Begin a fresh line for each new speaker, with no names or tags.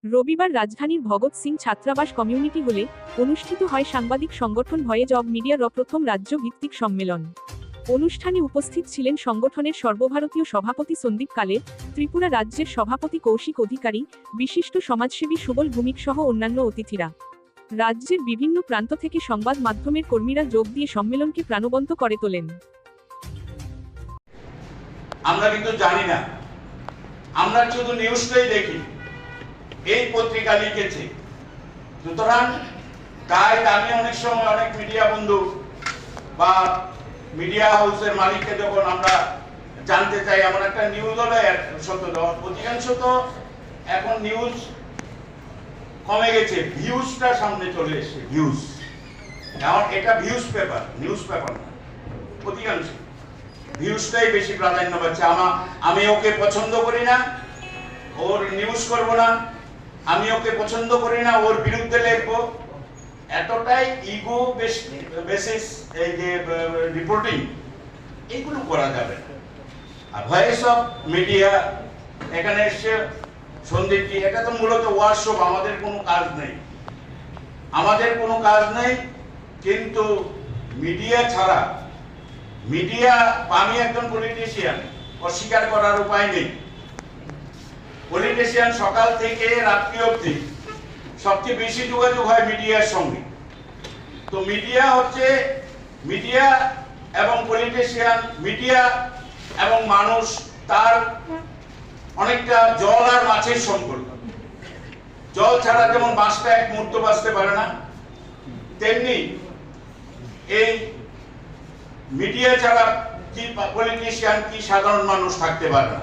রবিবার রাজধানীর ভগৎ সিং ছাত্রাবাস কমিউনিটি হলে অনুষ্ঠিত হয় সাংবাদিক সংগঠন ভয়েজ অব মিডিয়ার প্রথম রাজ্য ভিত্তিক সম্মেলন। অনুষ্ঠানে উপস্থিত ছিলেন সংগঠনের সর্বভারতীয় সভাপতি সন্দীপ কালের, ত্রিপুরা রাজ্যের সভাপতি কৌশিক অধিকারী, বিশিষ্ট সমাজসেবী সুবল ভূমিক সহ অন্যান্য অতিথিরা। রাজ্যের বিভিন্ন প্রান্ত থেকে সংবাদ মাধ্যমের কর্মীরা যোগ দিয়ে সম্মেলনকে প্রাণবন্ত করে তোলেন।
আমরা কিন্তু জানি না, আমরা শুধু নিউজটাই দেখি, এই পত্রিকা লিখেছে। সুতরাং তাই আমি অনেক সময় অনেক মিডিয়া বন্ধু বা মিডিয়া হাউসের মালিককে যখন আমরা জানতে চাই, এমন একটা নিউজ হলে সত্য দেওয়ার, অধিকাংশ তো এখন নিউজ কমে গেছে, ভিউজটা সামনে চলে এসেছে। ভিউজ, এখন এটা ভিউজ পেপার, নিউজ পেপার না। অধিকাংশ ভিউজটাই বেশি প্রাধান্য পাচ্ছে। আমি ওকে পছন্দ করি না, ওর নিউজ করব না, আমি ওকে পছন্দ করি না, ওর বিরুদ্ধে লিখবো, এতটাই ইগো বেসিস এই যে রিপোর্টিং, এইগুলো করা যাবে না। আর ভয়েস অফ মিডিয়া এখানে এসে সন্দীপজি, এটা তো মূলত ওয়ার্কশপ, আমাদের কোনো কাজ নেই, আমাদের কোনো কাজ নেই। কিন্তু মিডিয়া ছাড়া, মিডিয়া, আমি একজন পলিটিশিয়ান, অস্বীকার করার উপায় নেই। পলিটিশিয়ান সকাল থেকে রাত্রি অবধি সবচেয়ে বেশি যোগাযোগ হয় মিডিয়ার সঙ্গে। তো মিডিয়া হচ্ছে, মিডিয়া এবং পলিটিশিয়ান, মিডিয়া এবং মানুষ, তার অনেকটা জল আর মাছের সম্পর্ক। জল ছাড়া যেমন মাছটা এক মুহূর্ত বাঁচতে পারে না, তেমনি এই মিডিয়া ছাড়া কি পলিটিশিয়ান কি সাধারণ মানুষ থাকতে পারে না।